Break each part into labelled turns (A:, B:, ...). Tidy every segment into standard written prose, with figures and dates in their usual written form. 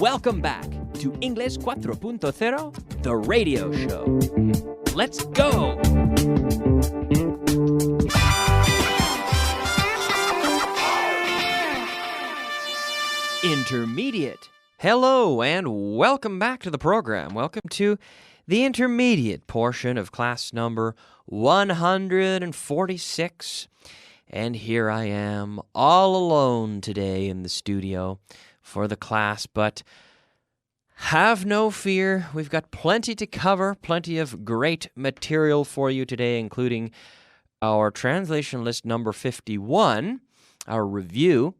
A: Welcome back to English 4.0, the radio show. Let's go! Intermediate. Hello and welcome back to the program. Welcome to the intermediate portion of class number 146. And here I am all alone today in the studio for the class, but have no fear. We've got plenty to cover, plenty of great material for you today, including our translation list number 51, our review.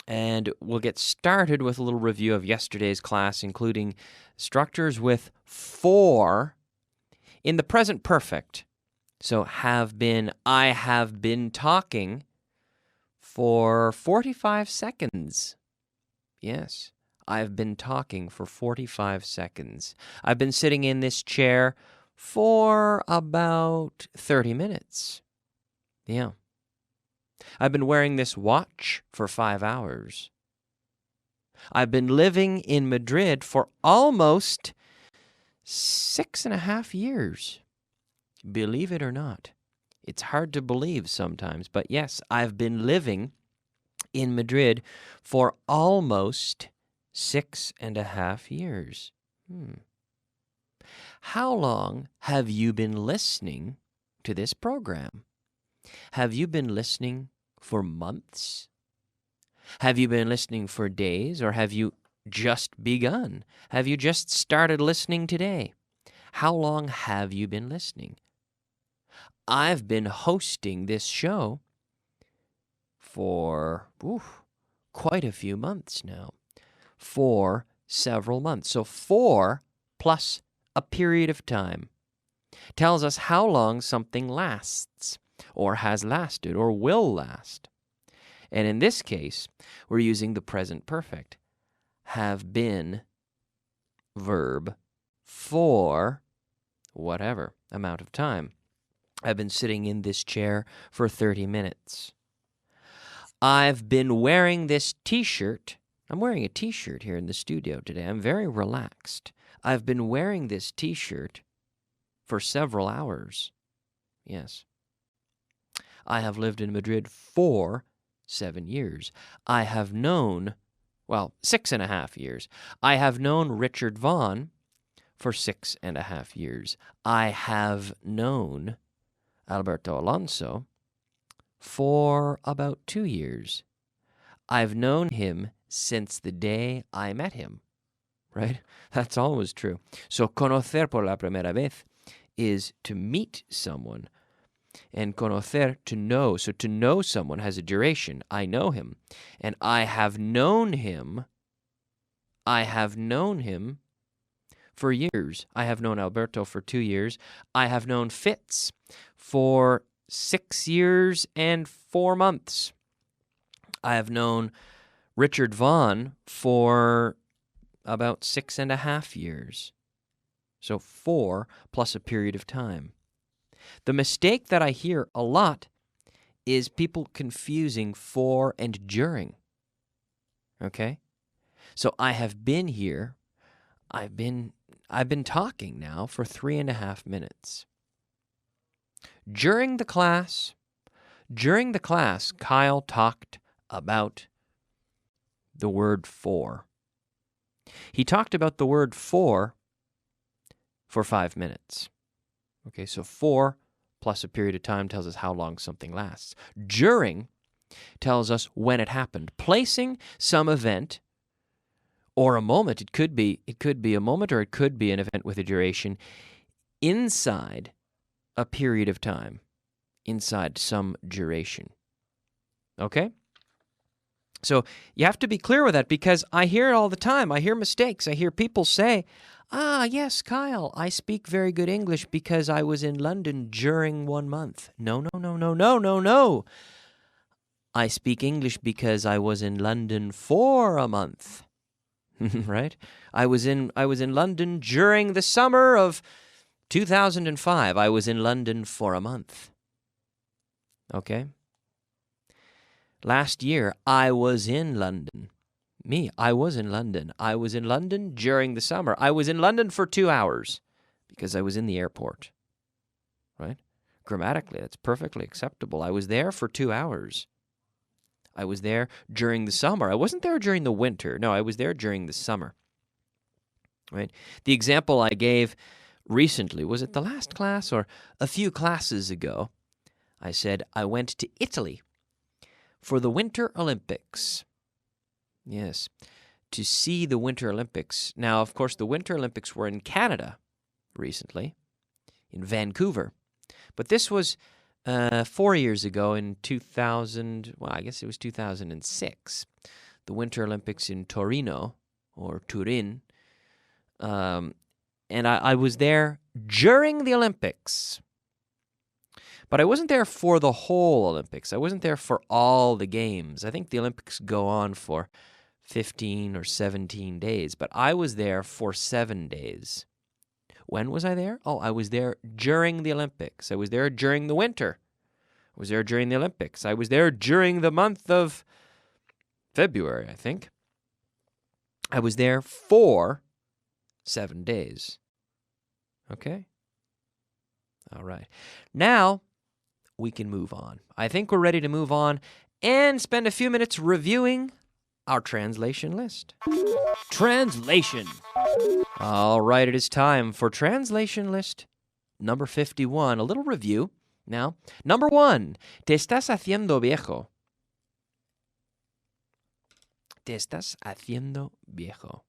A: And we'll get started with a little review of yesterday's class, including structures with for in the present perfect. So have been, I have been talking for 45 seconds. Yes, I've been talking for 45 seconds. I've been sitting in this chair for about 30 minutes. Yeah. I've been wearing this watch for 5 hours. I've been living in Madrid for almost 6.5 years. Believe it or not. It's hard to believe sometimes, but yes, I've been living in Madrid for almost 6.5 years. How long have you been listening to this program? Have you been listening for months? Have you been listening for days, or have you just begun? Have you just started listening today? How long have you been listening? I've been hosting this show for quite a few months now, for several months. So 4 plus a period of time tells us how long something lasts, or has lasted, or will last. And in this case, we're using the present perfect. Have been, verb, for whatever amount of time. I've been sitting in this chair for 30 minutes. I've been wearing this t-shirt. I'm wearing a t-shirt here in the studio today. I'm very relaxed. I've been wearing this t-shirt for several hours. Yes. I have lived in Madrid for 7 years. I have known, 6.5 years. I have known Richard Vaughan for 6.5 years. I have known Alberto Alonso for about 2 years. I've known him since the day I met him, right? That's always true. So conocer por la primera vez is to meet someone, and conocer, to know. So to know someone has a duration. I know him, and I have known him. I have known him for years. I have known Alberto for 2 years. I have known Fitz for 6 years and 4 months. I have known Richard Vaughan for about 6.5 years. So 4 plus a period of time. The mistake that I hear a lot is people confusing for and during. Okay? So I have been here. I've been talking now for 3.5 minutes. During the class, Kyle talked about the word for. He talked about the word for 5 minutes. Okay, so for plus a period of time tells us how long something lasts. During tells us when it happened. Placing some event or a moment, it could be a moment, or it could be an event with a duration inside a period of time, inside some duration. Okay? So you have to be clear with that, because I hear it all the time. I hear mistakes. I hear people say, yes, Kyle, I speak very good English because I was in London during 1 month. No. I speak English because I was in London for a month. Right? I was in London during the summer of 2005. I was in London for a month. Okay? Last year, I was in London. Me, I was in London. I was in London during the summer. I was in London for 2 hours because I was in the airport, right? Grammatically, that's perfectly acceptable. I was there for 2 hours. I was there during the summer. I wasn't there during the winter. No, I was there during the summer, right? The example I gave recently, was it the last class or a few classes ago? I said I went to Italy for the Winter Olympics. Yes, to see the Winter Olympics. Now, of course, the Winter Olympics were in Canada recently, in Vancouver. But this was 4 years ago in 2000, well, I guess it was 2006. The Winter Olympics in Torino, or Turin. And I was there during the Olympics. But I wasn't there for the whole Olympics. I wasn't there for all the games. I think the Olympics go on for 15 or 17 days, but I was there for 7 days. When was I there? Oh, I was there during the Olympics. I was there during the winter. I was there during the Olympics. I was there during the month of February, I think. I was there for 7 days. Okay? All right. Now, we can move on. I think we're ready to move on and spend a few minutes reviewing our translation list. Translation. All right, it is time for translation list number 51. A little review. Now, number 1, te estás haciendo viejo. Te estás haciendo viejo.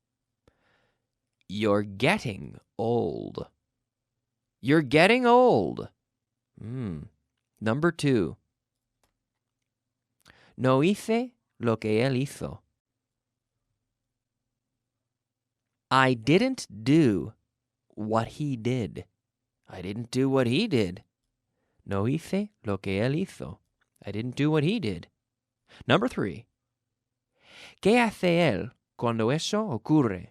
A: You're getting old. You're getting old. Number 2. No hice lo que él hizo. I didn't do what he did. I didn't do what he did. No hice lo que él hizo. I didn't do what he did. Number 3. ¿Qué hace él cuando eso ocurre?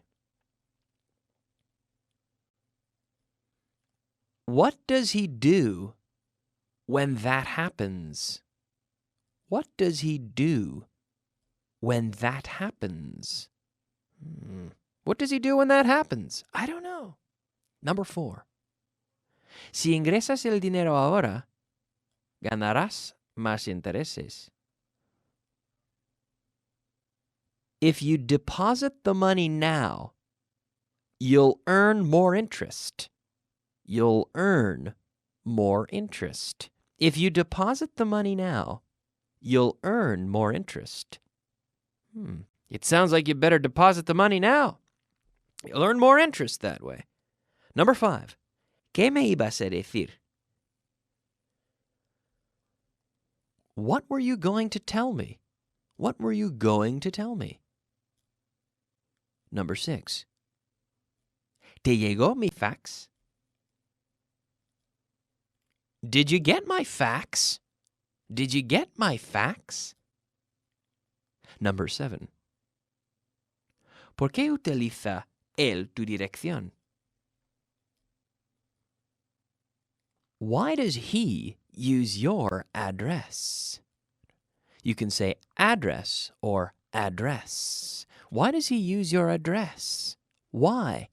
A: What does he do when that happens? What does he do when that happens? What does he do when that happens? I don't know. Number 4. Si ingresas el dinero ahora, ganarás más intereses. If you deposit the money now, you'll earn more interest. You'll earn more interest. If you deposit the money now, you'll earn more interest. It sounds like you better deposit the money now. You'll earn more interest that way. Number 5. ¿Qué me ibas a decir? What were you going to tell me? What were you going to tell me? Number 6. ¿Te llegó mi fax? Did you get my fax? Did you get my fax? Number 7. ¿Por qué utiliza él tu dirección? Why does he use your address? You can say address or address. Why does he use your address? Why?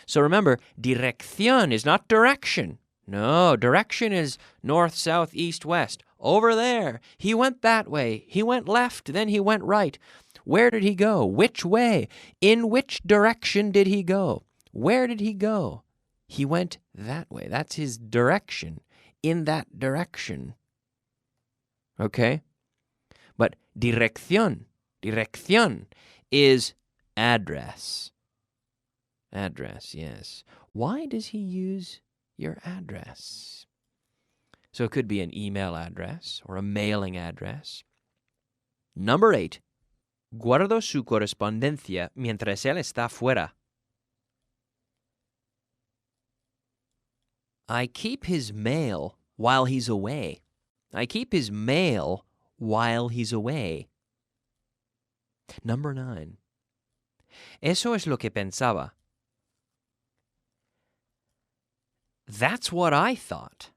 A: So remember, dirección is not direction. No, direction is north, south, east, west. Over there. He went that way. He went left, then he went right. Where did he go? Which way? In which direction did he go? Where did he go? He went that way. That's his direction. In that direction. Okay? But dirección is address. Address, yes. Why does he use your address? So it could be an email address or a mailing address. Number 8. Guardo su correspondencia mientras él está fuera. I keep his mail while he's away. I keep his mail while he's away. Number 9. Eso es lo que pensaba. That's what I thought.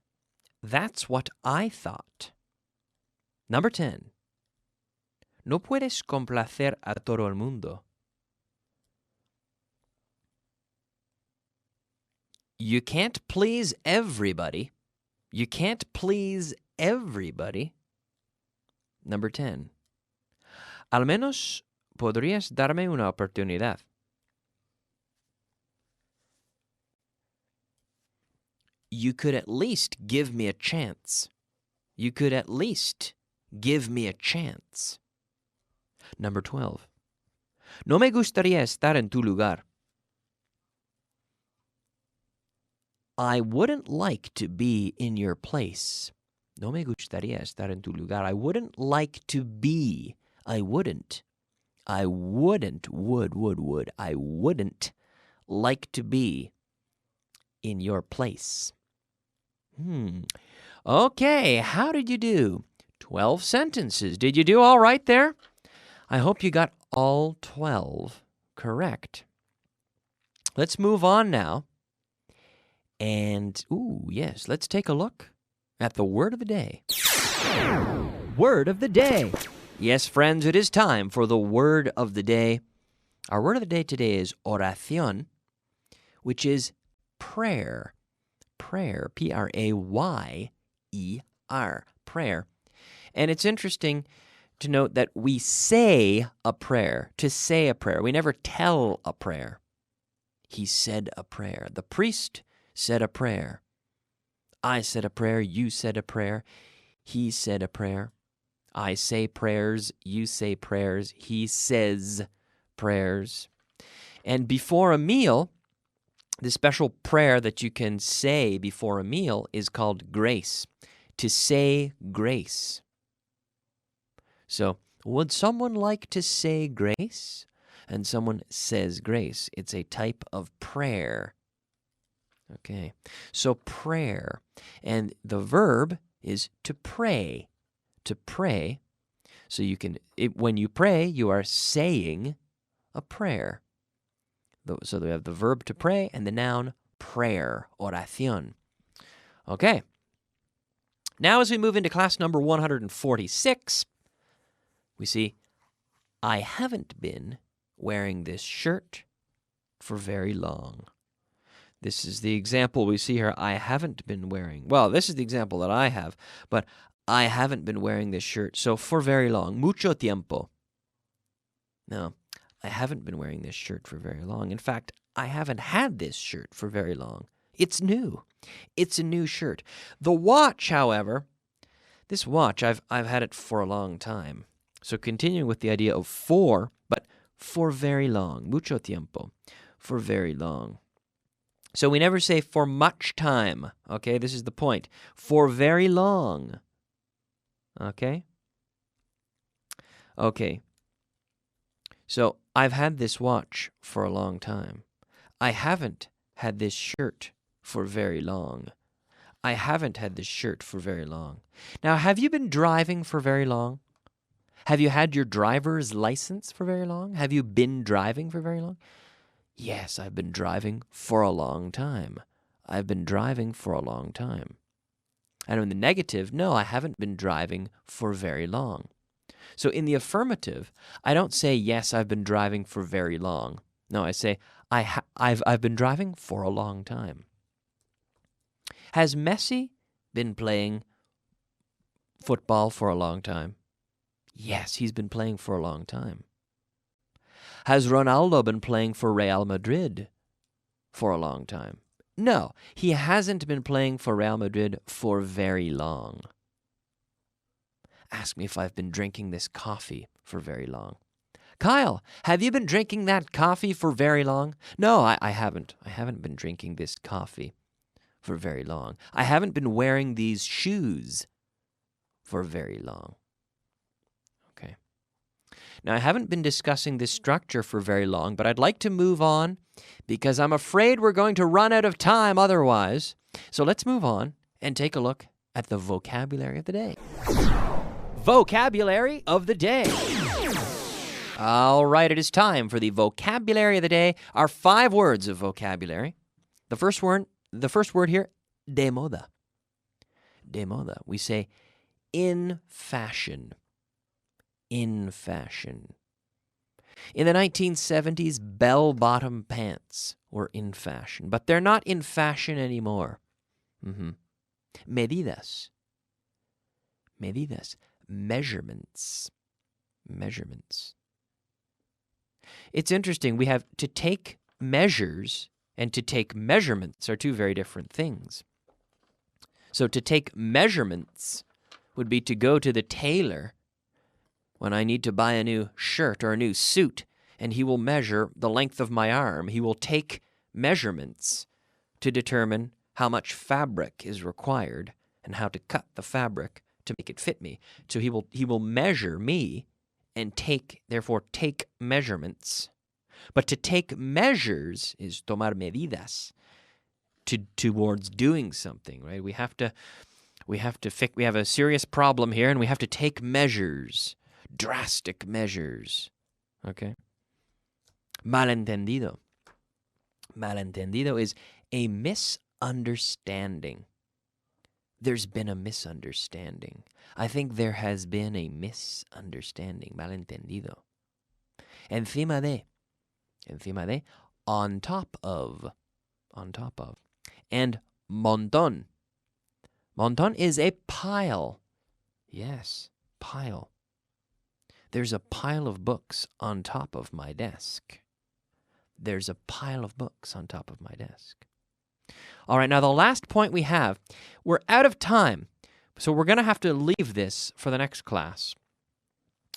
A: That's what I thought. Number 10. No puedes complacer a todo el mundo. You can't please everybody. You can't please everybody. Number 10. Al menos podrías darme una oportunidad. You could at least give me a chance. You could at least give me a chance. Number 12. No me gustaría estar en tu lugar. I wouldn't like to be in your place. No me gustaría estar en tu lugar. I wouldn't like to be. I wouldn't. I wouldn't. Would. I wouldn't like to be in your place. Okay, how did you do? 12 sentences. Did you do all right there? I hope you got all 12 correct. Let's move on now. And, yes, let's take a look at the word of the day. Word of the day. Yes, friends, it is time for the word of the day. Our word of the day today is oración, which is prayer. Prayer, P-R-A-Y-E-R, prayer. And it's interesting to note that we say a prayer, to say a prayer. We never tell a prayer. He said a prayer. The priest said a prayer. I said a prayer. You said a prayer. He said a prayer. I say prayers. You say prayers. He says prayers. And before a meal, the special prayer that you can say before a meal is called grace. To say grace. So, would someone like to say grace? And someone says grace. It's a type of prayer. Okay, so prayer. And the verb is to pray. To pray. So you can, when you pray, you are saying a prayer. So we have the verb to pray and the noun prayer, oración. Okay. Now as we move into class number 146, we see, I haven't been wearing this shirt for very long. This is the example we see here. I haven't been wearing. Well, this is the example that I have, but I haven't been wearing this shirt. So for very long. Mucho tiempo. No, I haven't been wearing this shirt for very long. In fact, I haven't had this shirt for very long. It's new. It's a new shirt. The watch, however, this watch, I've had it for a long time. So continuing with the idea of for, but for very long. Mucho tiempo. For very long. So we never say for much time, okay? This is the point. For very long, okay? Okay. So I've had this watch for a long time. I haven't had this shirt for very long. I haven't had this shirt for very long. Now, have you been driving for very long? Have you had your driver's license for very long? Have you been driving for very long? Yes, I've been driving for a long time. I've been driving for a long time. And in the negative, no, I haven't been driving for very long. So in the affirmative, I don't say, yes, I've been driving for very long. No, I say, I've been driving for a long time. Has Messi been playing football for a long time? Yes, he's been playing for a long time. Has Ronaldo been playing for Real Madrid for a long time? No, he hasn't been playing for Real Madrid for very long. Ask me if I've been drinking this coffee for very long. Kyle, have you been drinking that coffee for very long? No, I haven't. I haven't been drinking this coffee for very long. I haven't been wearing these shoes for very long. Okay. Now, I haven't been discussing this structure for very long, but I'd like to move on because I'm afraid we're going to run out of time otherwise. So let's move on and take a look at the vocabulary of the day. Vocabulary of the day. All right, it is time for the vocabulary of the day. Our 5 words of vocabulary. The first word here, de moda. De moda. We say in fashion. in fashion. In the 1970s, bell-bottom pants were in fashion, but they're not in fashion anymore. Medidas. Medidas. Measurements. Measurements. It's interesting. We have to take measures and to take measurements are two very different things. So to take measurements would be to go to the tailor when I need to buy a new shirt or a new suit, and he will measure the length of my arm. He will take measurements to determine how much fabric is required and how to cut the fabric to make it fit me. So he will measure me and therefore take measurements. But to take measures is tomar medidas towards doing something, right? We have a serious problem here, and we have to take measures. Drastic measures. Okay? Malentendido. Malentendido is a misunderstanding. There's been a misunderstanding. I think there has been a misunderstanding. Malentendido. Encima de. Encima de. On top of. On top of. And montón. Montón is a pile. Yes, pile. There's a pile of books on top of my desk. There's a pile of books on top of my desk. All right, now the last point we have, we're out of time, so we're going to have to leave this for the next class.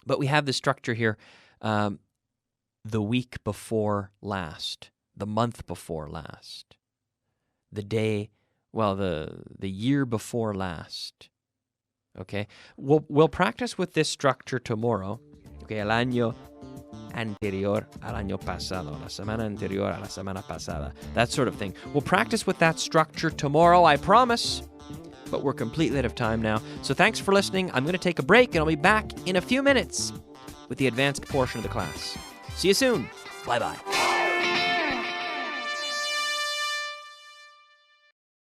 A: But we have the structure here, the week before last, the month before last, the day, well, the year before last. Okay, we'll practice with this structure tomorrow. Okay, el año anterior al año pasado, la semana anterior a la semana pasada, that sort of thing. We'll practice with that structure tomorrow, I promise, but we're completely out of time now. So thanks for listening. I'm going to take a break, and I'll be back in a few minutes with the advanced portion of the class. See you soon. Bye-bye.